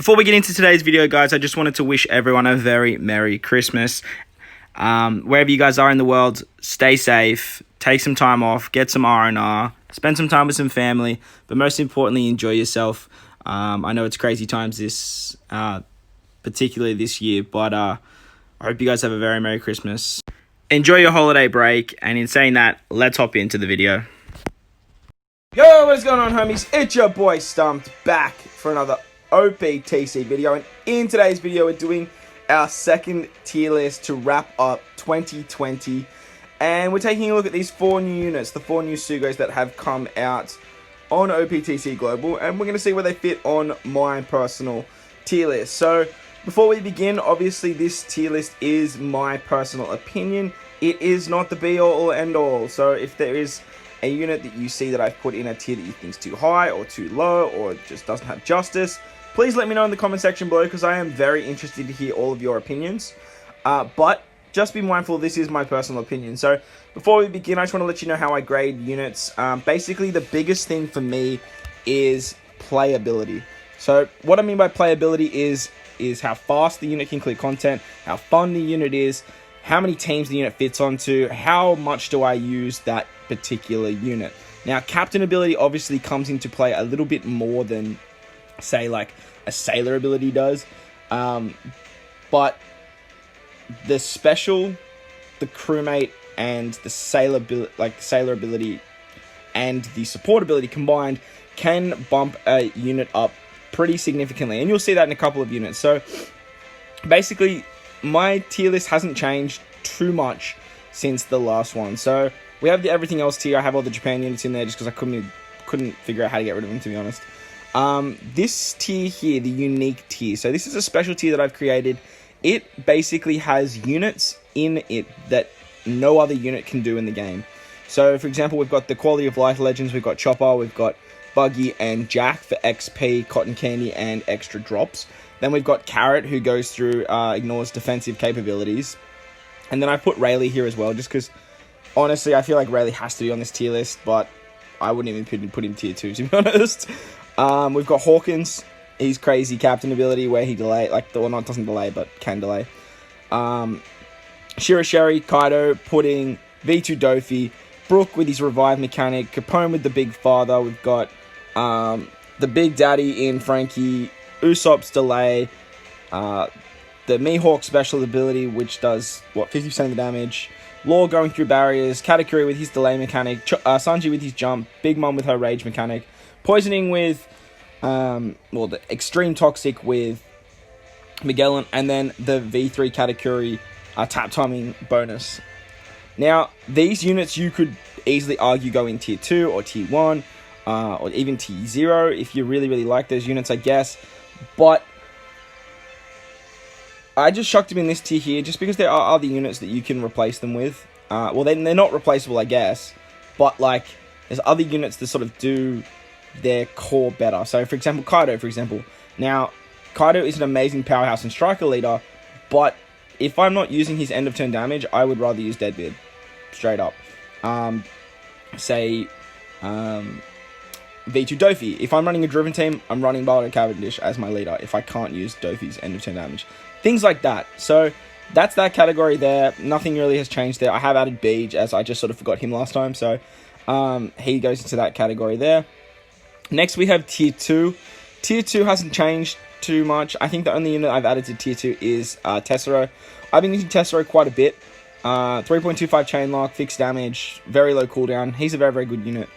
Before we get into today's video, guys, I just wanted to wish everyone a very Merry Christmas. Wherever you guys are in the world, stay safe, take some time off, get some R&R, spend some time with some family, but most importantly, enjoy yourself. I know it's crazy times particularly this year, but I hope you guys have a very Merry Christmas. Enjoy your holiday break, and in saying that, let's hop into the video. Yo, what is going on, homies? It's your boy Stump'd, back for another OPTC video, and in today's video we're doing our second tier list to wrap up 2020, and we're taking a look at these 4 new units, the 4 new SUGOs that have come out on OPTC Global, and we're going to see where they fit on my personal tier list. So before we begin, obviously this tier list is my personal opinion. It is not the be all or end all, so if there is a unit that you see that I've put in a tier that you think is too high or too low or just doesn't have justice, please let me know in the comment section below, because I am very interested to hear all of your opinions. But just be mindful, this is my personal opinion. So before we begin, I just want to let you know how I grade units. Basically, the biggest thing for me is playability. So what I mean by playability is how fast the unit can clear content, how fun the unit is, how many teams the unit fits onto, how much do I use that particular unit. Now, captain ability obviously comes into play a little bit more than, say, like a sailor ability does, but the special, the crewmate, and the sailor ability and the support ability combined can bump a unit up pretty significantly, and you'll see that in a couple of units. So basically, my tier list hasn't changed too much since the last one. So we have the everything else tier. I have all the Japan units in there just because I couldn't figure out how to get rid of them, to be honest. This tier here, the unique tier. So this is a special tier that I've created. It basically has units in it that no other unit can do in the game. So for example, we've got the Quality of Life Legends, we've got Chopper, we've got Buggy and Jack for XP, Cotton Candy, and extra drops. Then we've got Carrot, who goes through, ignores defensive capabilities. And then I put Rayleigh here as well, just because, honestly, I feel like Rayleigh has to be on this tier list, but I wouldn't even put him tier 2, to be honest. We've got Hawkins. He's crazy captain ability where he doesn't delay, but can delay. Shirasheri, Kaido, Pudding, V2 Dofi, Brook with his revive mechanic, Capone with the Big Father. We've got the Big Daddy in Frankie, Usopp's delay, the Mihawk special ability, which does, 50% of the damage, Law going through barriers, Katakuri with his delay mechanic, Sanji with his jump, Big Mom with her rage mechanic, Poisoning with, the Extreme Toxic with Magellan, and then the V3 Katakuri tap timing bonus. Now, these units you could easily argue go in tier 2 or tier 1, or even tier 0 if you really, really like those units, I guess. But I just chucked them in this tier here just because there are other units that you can replace them with. They're not replaceable, I guess, but like there's other units that sort of do their core better. So for example, Kaido, Now, Kaido is an amazing powerhouse and striker leader, but if I'm not using his end of turn damage, I would rather use Deadbeard, straight up. V2 Dofi. If I'm running a driven team, I'm running Bardo Cavendish as my leader if I can't use Dofi's end of turn damage. Things like that. So that's that category there. Nothing really has changed there. I have added Beej, as I just sort of forgot him last time, so he goes into that category there. Next we have tier 2. Tier 2 hasn't changed too much. I think the only unit I've added to tier 2 is Tessero. I've been using Tessero quite a bit. 3.25 chain lock, fixed damage, very low cooldown. He's a very, very good unit.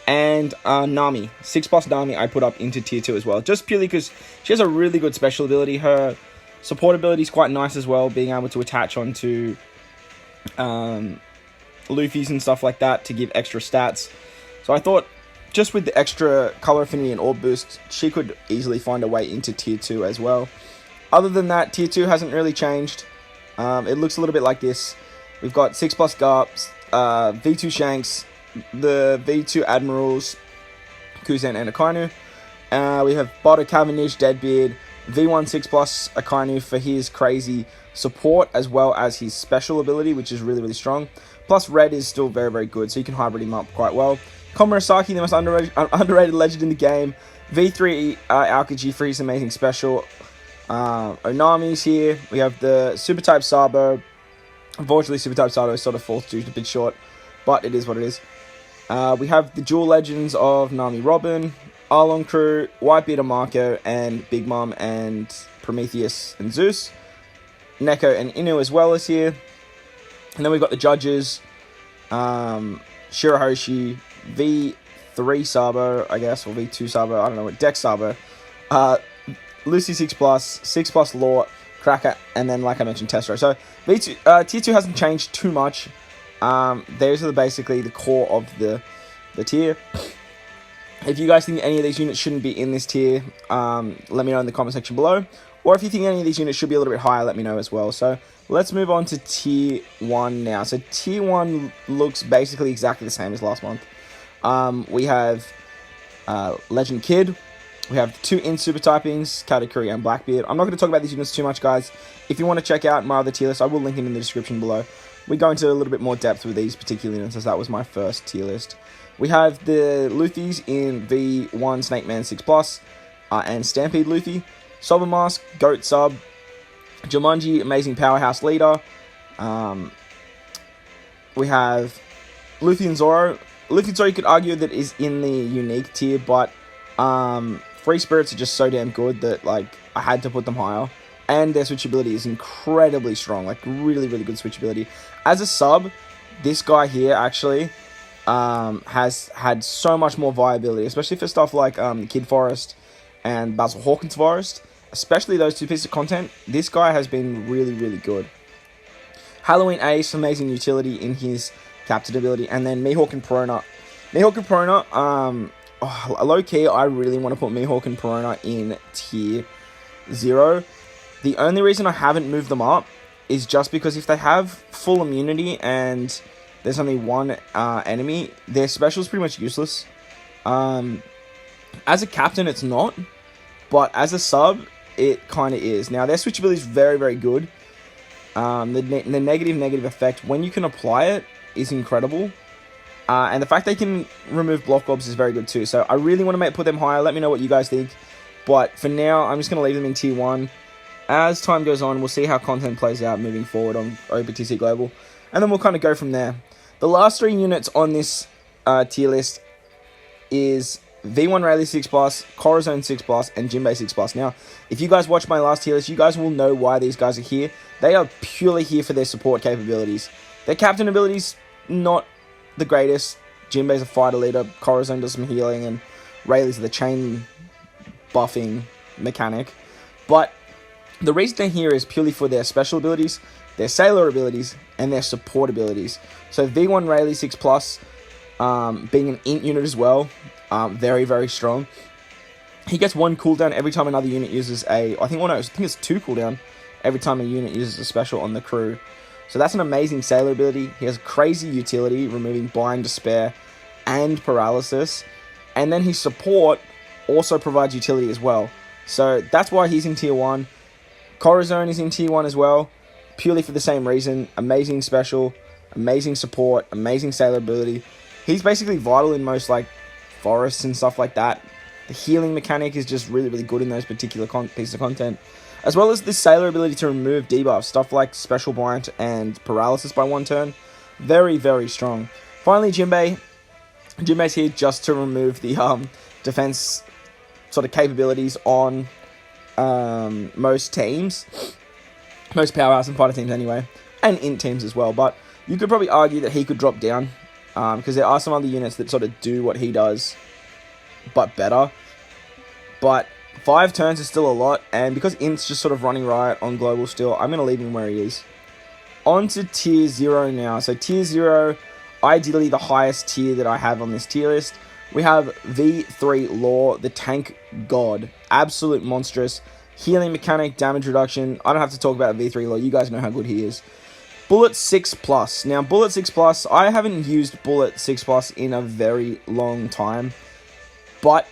And Nami, 6+ Nami I put up into tier 2 as well, just purely because she has a really good special ability. Her support ability is quite nice as well, being able to attach onto Luffy's and stuff like that to give extra stats. So I thought, just with the extra color affinity and orb boost, she could easily find a way into tier 2 as well. Other than that, tier 2 hasn't really changed. It looks a little bit like this. We've got 6+ Garps, V2 Shanks, the V2 Admirals, Kuzen and Akainu. We have Bardo Cavendish, Deadbeard, V1 6+ Akainu for his crazy support as well as his special ability, which is really, really strong. Plus, Red is still very, very good, so you can hybrid him up quite well. Komurasaki, the most underrated legend in the game. V3 Aokiji Freeze Amazing Special. Onami's here. We have the Super Type Sabo. Unfortunately, Super Type Sabo is sort of fourth due to a bit short, but it is what it is. We have the dual legends of Nami Robin, Arlong Crew, Whitebeard and Marco, and Big Mom and Prometheus and Zeus. Neko and Inu as well is here. And then we've got the judges, Shirahoshi, V3 Sabo, I guess, or V2 Sabo, I don't know what, Dex Sabo, Lucy 6+, 6+ Law, Cracker, and then, like I mentioned, Testro. So, V2, Tier 2 hasn't changed too much. Those are basically the core of the tier. If you guys think any of these units shouldn't be in this tier, let me know in the comment section below. Or if you think any of these units should be a little bit higher, let me know as well. So, let's move on to Tier 1 now. So, Tier 1 looks basically exactly the same as last month. We have Legend Kid. We have 2 in super typings, Katakuri and Blackbeard. I'm not going to talk about these units too much, guys. If you want to check out my other tier list, I will link it in the description below. We go into a little bit more depth with these particular units, as that was my first tier list. We have the Luthys in V1 Snake Man 6+, and Stampede Luthie. Sober Mask, Goat Sub, Jumanji, Amazing Powerhouse Leader. We have Luffy and Zoro. Luffy and Zoro, you could argue that is in the unique tier, but Free Spirits are just so damn good that, like, I had to put them higher. And their switchability is incredibly strong, like, really, really good switchability. As a sub, this guy here, actually, has had so much more viability, especially for stuff like Kid Forest and Basil Hawkins Forest. Especially those 2 pieces of content, this guy has been really, really good. Halloween Ace, amazing utility in his Captain ability, and then Mihawk and Perona. Mihawk and Perona, low-key, I really want to put Mihawk and Perona in Tier 0. The only reason I haven't moved them up is just because if they have full immunity and there's only one enemy, their special is pretty much useless. As a captain, it's not, but as a sub, it kind of is. Now, their switchability is very, very good. The negative effect, when you can apply it, is incredible. And the fact they can remove block orbs is very good too. So I really want to put them higher. Let me know what you guys think. But for now, I'm just going to leave them in Tier 1. As time goes on, we'll see how content plays out moving forward on OPTC Global. And then we'll kind of go from there. The last 3 units on this tier list is V1 Rayleigh 6+, Corazon 6+, and Jinbei 6+. Now, if you guys watch my last tier list, you guys will know why these guys are here. They are purely here for their support capabilities. Their captain abilities, not the greatest. Jinbei's a fighter leader, Corazon does some healing, and Rayleigh's the chain buffing mechanic. But the reason they're here is purely for their special abilities, their sailor abilities, and their support abilities. So V1 Rayleigh 6+, being an int unit as well, very, very strong. He gets 1 cooldown every time another unit uses I think it's 2 cooldown every time a unit uses a special on the crew. So that's an amazing sailor ability. He has crazy utility, removing blind, despair, and paralysis. And then his support also provides utility as well. So that's why he's in Tier 1. Corazon is in Tier 1 as well, purely for the same reason. Amazing special, amazing support, amazing sailor ability. He's basically vital in most, like, forests and stuff like that. The healing mechanic is just really, really good in those particular pieces of content. As well as the sailor ability to remove debuffs, stuff like special blind and paralysis by 1 turn. Very, very strong. Finally, Jinbei. Jinbei's here just to remove the defense sort of capabilities on most teams. Most powerhouse and fighter teams anyway. And int teams as well. But you could probably argue that he could drop down. Because there are some other units that sort of do what he does, but better. But 5 turns is still a lot, and because Int's just sort of running riot on global still, I'm going to leave him where he is. On to Tier 0 now. So Tier 0, ideally the highest tier that I have on this tier list. We have V3 Law, the tank god. Absolute monstrous. Healing mechanic, damage reduction. I don't have to talk about V3 Law. You guys know how good he is. Bullet 6+. Now, Bullet 6+, I haven't used Bullet 6+ in a very long time. But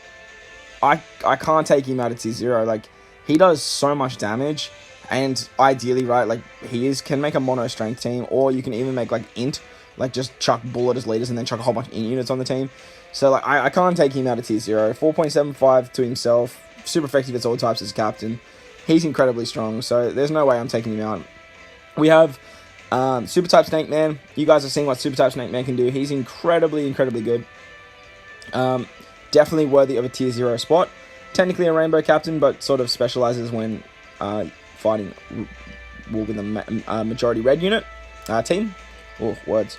I can't take him out of Tier 0. Like, he does so much damage. And ideally, right, like, can make a mono strength team. Or you can even make, like, int like just chuck bullet as leaders and then chuck a whole bunch of units on the team. So like I can't take him out of tier 0. 4.75 to himself, super effective against all types as captain. He's incredibly strong, so there's no way I'm taking him out. We have Super Type Snake Man. You guys have seen what Super Type Snake Man can do. He's incredibly good. Definitely worthy of a tier 0 spot. Technically a rainbow captain, but sort of specializes when fighting with a majority red unit team. Oh, words.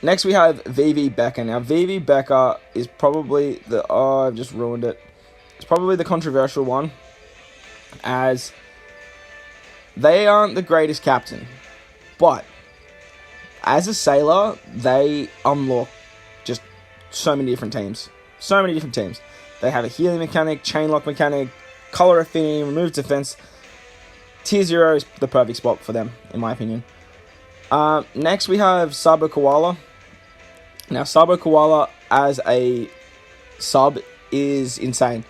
Next we have VV Becker. Now VV Becker is probably the I've just ruined it. It's probably the controversial one, as they aren't the greatest captain, but as a sailor, they unlock just so many different teams. They have a healing mechanic, chain lock mechanic, color affinity, remove defense. Tier 0 is the perfect spot for them, in my opinion. Next we have Sabo Koala. Now Sabo Koala as a sub is insane.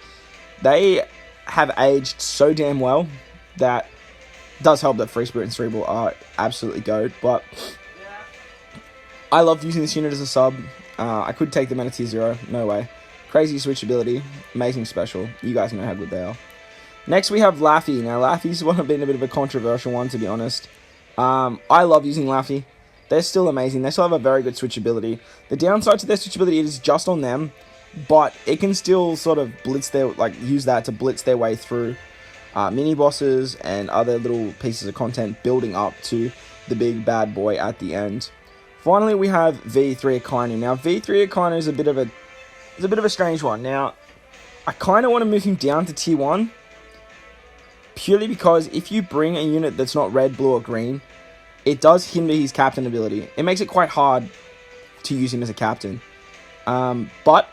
They have aged so damn well that does help that Free Spirit and Cerebral are absolutely goat, but I love using this unit as a sub. I could take them at a tier 0, no way. Crazy switchability, amazing special. You guys know how good they are. Next we have Laffy. Now Laffy's been a bit of a controversial one, to be honest. I love using Laffy. They're still amazing. They still have a very good switchability. The downside to their switchability is just on them, but it can still sort of use that to blitz their way through mini bosses and other little pieces of content, building up to the big bad boy at the end. Finally, we have V3 Akainu. Now, V3 Akainu is a bit of a strange one. Now, I kind of want to move him down to tier 1, purely because if you bring a unit that's not red, blue, or green, it does hinder his captain ability. It makes it quite hard to use him as a captain. But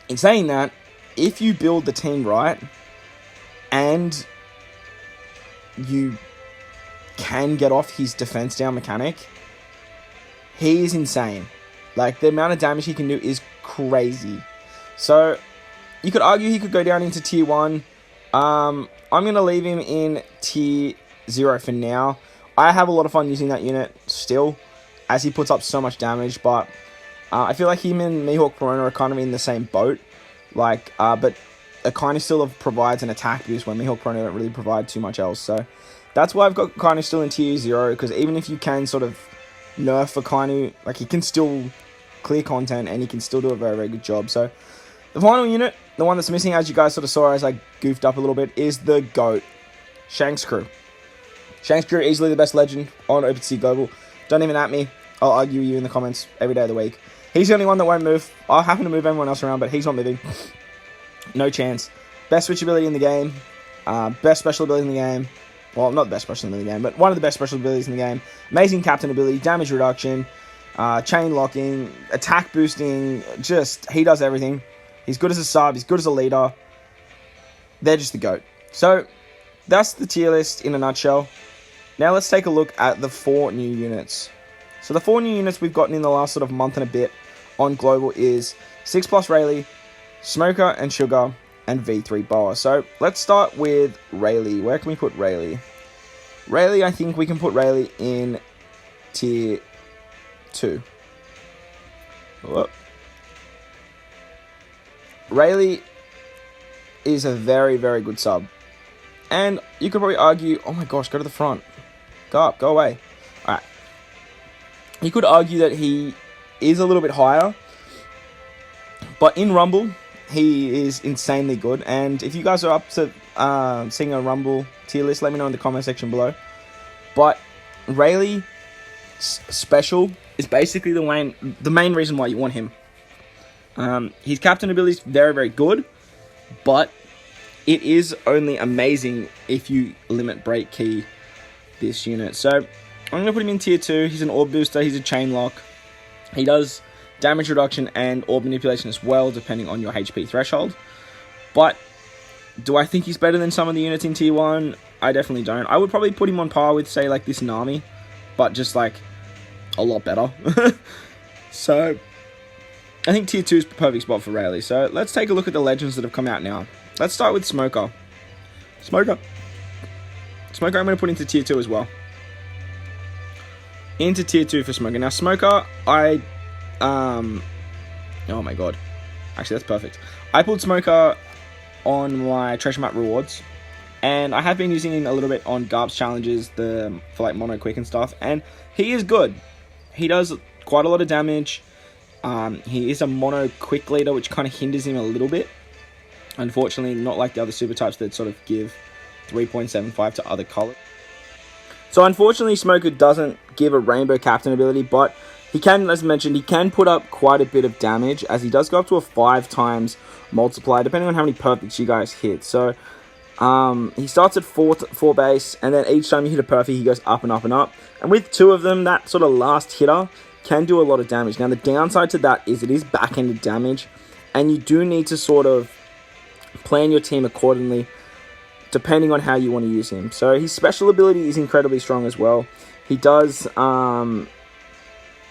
in saying that, if you build the team right and you can get off his defense down mechanic, he is insane. Like, the amount of damage he can do is crazy. So you could argue he could go down into tier 1. I'm going to leave him in tier 0 for now. I have a lot of fun using that unit still, as he puts up so much damage, but I feel like him and Mihawk Perona are kind of in the same boat. Like, but Akainu still provides an attack boost when Mihawk Perona don't really provide too much else. So that's why I've got Akainu still in tier 0, because even if you can sort of nerf Akainu, like, he can still clear content and he can still do a very, very good job. So the final unit, the one that's missing, as you guys sort of saw as I goofed up a little bit, is the GOAT, Shanks Crew. Shanks Crew, easily the best legend on OPTC Global. Don't even at me. I'll argue with you in the comments every day of the week. He's the only one that won't move. I'll happen to move everyone else around, but he's not moving. No chance. Best switchability in the game. Best special ability in the game. Well, not the best special ability in the game, but one of the best special abilities in the game. Amazing captain ability, damage reduction, chain locking, attack boosting. Just, he does everything. He's good as a sub. He's good as a leader. They're just the GOAT. So that's the tier list in a nutshell. Now let's take a look at the 4 new units. So the 4 new units we've gotten in the last sort of month and a bit on Global is 6+ Rayleigh, Smoker and Sugar, and V3 Boa. So let's start with Rayleigh. Where can we put Rayleigh? Rayleigh, I think we can put Rayleigh in tier 2. Whoop. Rayleigh is a very, very good sub. And you could probably argue, oh my gosh, go to the front. Go up, go away. Alright. You could argue that he is a little bit higher, but in Rumble, he is insanely good. And if you guys are up to seeing a Rumble tier list, let me know in the comment section below. But Rayleigh special is basically the main reason why you want him. His captain ability is very, very good, but it is only amazing if you limit break key this unit. So I'm going to put him in tier 2. He's an orb booster. He's a chain lock. He does damage reduction and orb manipulation as well, depending on your HP threshold. But do I think he's better than some of the units in tier 1? I definitely don't. I would probably put him on par with, say, like this Nami, but just like a lot better. So I think tier 2 is the perfect spot for Rayleigh. So let's take a look at the legends that have come out now. Let's start with Smoker. Smoker I'm going to put into tier 2 as well. into tier 2 for Smoker. Now, Smoker, oh my god. Actually, that's perfect. I pulled Smoker on my treasure map rewards, and I have been using him a little bit on Garp's challenges for like mono quick and stuff, and he is good. He does quite a lot of damage. He is a mono quick leader, which kind of hinders him a little bit. Unfortunately, not like the other super types that sort of give 3.75 to other colors. So unfortunately, Smoker doesn't give a rainbow captain ability, but he can, as mentioned, he can put up quite a bit of damage, as he does go up to a 5 times multiplier, depending on how many perfects you guys hit. So he starts at 4 base, and then each time you hit a perfect, he goes up and up and up. And with 2 of them, that sort of last hitter can do a lot of damage. Now, the downside to that is it is back-ended damage, and you do need to sort of plan your team accordingly, depending on how you want to use him. So his special ability is incredibly strong as well. He does a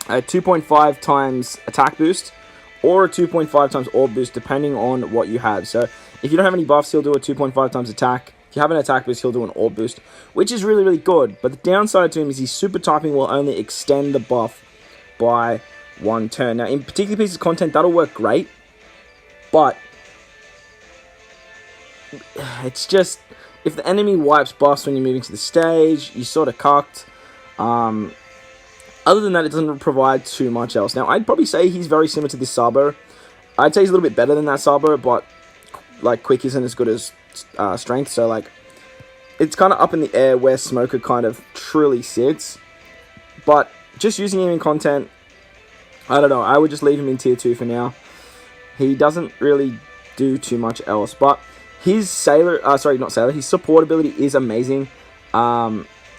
2.5 times attack boost, or a 2.5 times orb boost, depending on what you have. So if you don't have any buffs, he'll do a 2.5 times attack. If you have an attack boost, he'll do an orb boost, which is really, really good. But the downside to him is his super typing will only extend the buff by 1 turn. Now, in particular pieces of content, that'll work great, but it's just, if the enemy wipes buffs when you're moving to the stage, you're sort of cucked. Other than that, it doesn't provide too much else. Now, I'd probably say he's very similar to this Sabo. I'd say he's a little bit better than that Sabo, but like quick isn't as good as strength. So like, it's kind of up in the air where Smoker kind of truly sits. But just using him in content, I don't know. I would just leave him in tier 2 for now. He doesn't really do too much else. But his his support ability is amazing.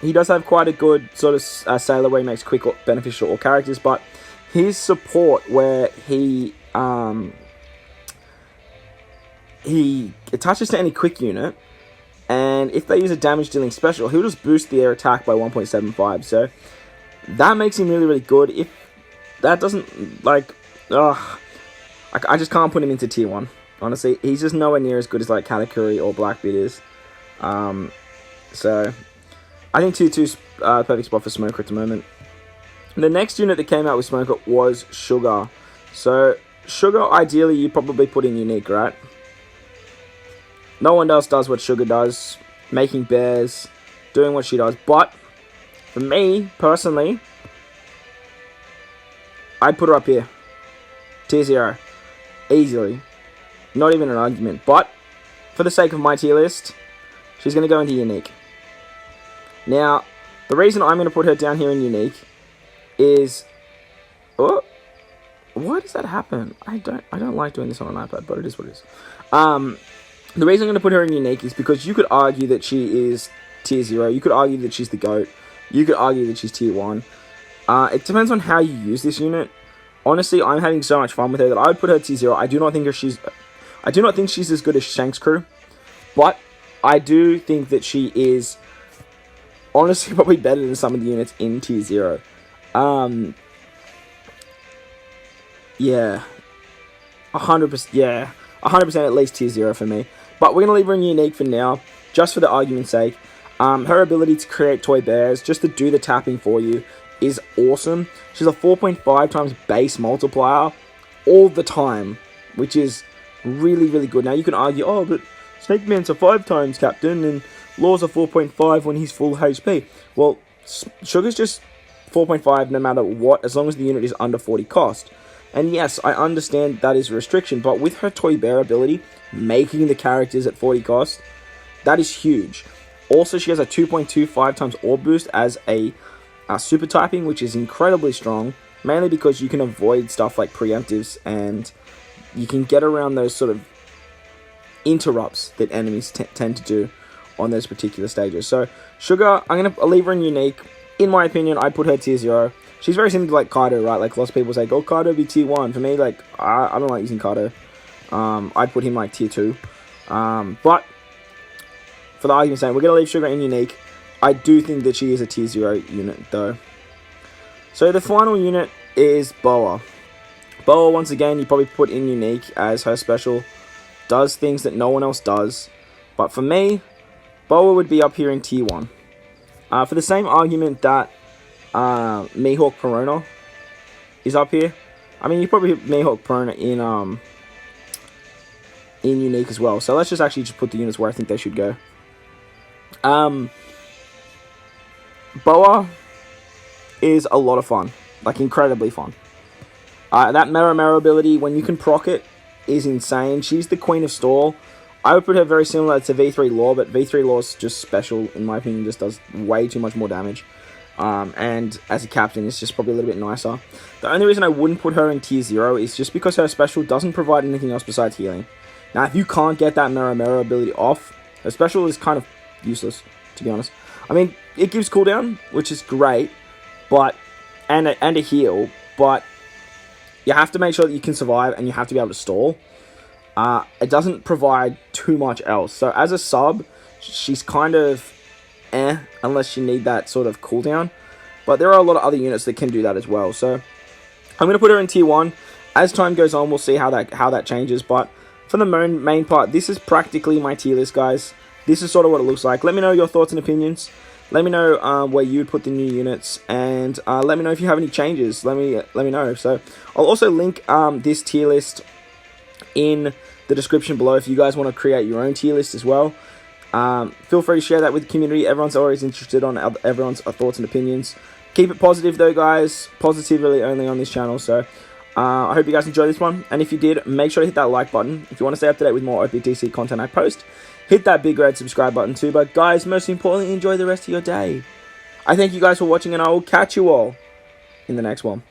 He does have quite a good sort of sailor where he makes quick or beneficial all characters, but his support where he attaches to any quick unit, and if they use a damage dealing special, he'll just boost their attack by 1.75. So that makes him really, really good. If that doesn't, like, I just can't put him into tier 1. Honestly, he's just nowhere near as good as like Katakuri or Blackbeard is. So I think tier 2's perfect spot for Smoker at the moment. The next unit that came out with Smoker was Sugar. So Sugar, ideally, you probably put in Unique, right? No one else does what Sugar does, making bears, doing what she does. But for me, personally, I'd put her up here. Tier 0. Easily. Not even an argument. But for the sake of my tier list, she's going to go into Unique. Now, the reason I'm going to put her down here in Unique is... Oh, why does that happen? I don't like doing this on an iPad, but it is what it is. The reason I'm going to put her in Unique is because you could argue that she is tier 0. You could argue that she's the GOAT. You could argue that she's tier 1. It depends on how you use this unit. Honestly, I'm having so much fun with her that I would put her tier 0. I do not think she's as good as Shank's crew, but I do think that she is honestly probably better than some of the units in tier 0. Yeah, 100%. Yeah, 100% at least tier 0 for me. But we're gonna leave her in Unique for now, just for the argument's sake. Her ability to create toy bears, just to do the tapping for you, is awesome. She's a 4.5 times base multiplier all the time, which is really, really good. Now you can argue, oh, but Snake Man's a 5 times captain and Law's a 4.5 when he's full HP. Well, Sugar's just 4.5 no matter what, as long as the unit is under 40 cost. And yes, I understand that is a restriction, but with her toy bear ability, making the characters at 40 cost, that is huge. Also, she has a 2.25 times orb boost as a super typing, which is incredibly strong, mainly because you can avoid stuff like preemptives and you can get around those sort of interrupts that enemies tend to do on those particular stages. So Sugar, I'm going to leave her in Unique. In my opinion, I'd put her tier 0. She's very similar to like Kaido, right? Like lots of people say, oh, Kaido be tier 1. For me, like, I don't like using Kaido. I'd put him like tier 2. But for the argument's sake, we're going to leave Sugar in Unique. I do think that she is a tier 0 unit, though. So the final unit is Boa. Boa, once again, you probably put in Unique, as her special does things that no one else does. But for me, Boa would be up here in tier 1. For the same argument that Mihawk Perona is up here. I mean, you probably hit Mihawk Perona in unique as well. So let's just actually just put the units where I think they should go. Boa is a lot of fun, like incredibly fun. That Mero ability, when you can proc it, is insane. She's the Queen of Stall. I would put her very similar to V3 Law, but V3 Law is just special, in my opinion, just does way too much more damage. And as a captain, it's just probably a little bit nicer. The only reason I wouldn't put her in tier 0 is just because her special doesn't provide anything else besides healing. Now, if you can't get that Mero ability off, her special is kind of useless, to be honest. I mean, it gives cooldown, which is great, but and a heal, but you have to make sure that you can survive and you have to be able to stall. It doesn't provide too much else. So as a sub, she's kind of unless you need that sort of cooldown. But there are a lot of other units that can do that as well. So I'm going to put her in tier 1. As time goes on, we'll see how that changes. But for the main part, this is practically my tier list, guys. This is sort of what it looks like. Let me know your thoughts and opinions. Let me know where you would put the new units, and let me know if you have any changes. Let me know. So I'll also link this tier list in the description below if you guys want to create your own tier list as well. Feel free to share that with the community. Everyone's always interested on everyone's thoughts and opinions. Keep it positive though, guys. Positively only on this channel. So I hope you guys enjoyed this one, and if you did, make sure to hit that like button. If you want to stay up to date with more OPTC content I post, hit that big red subscribe button too. But guys, most importantly, enjoy the rest of your day. I thank you guys for watching, and I will catch you all in the next one.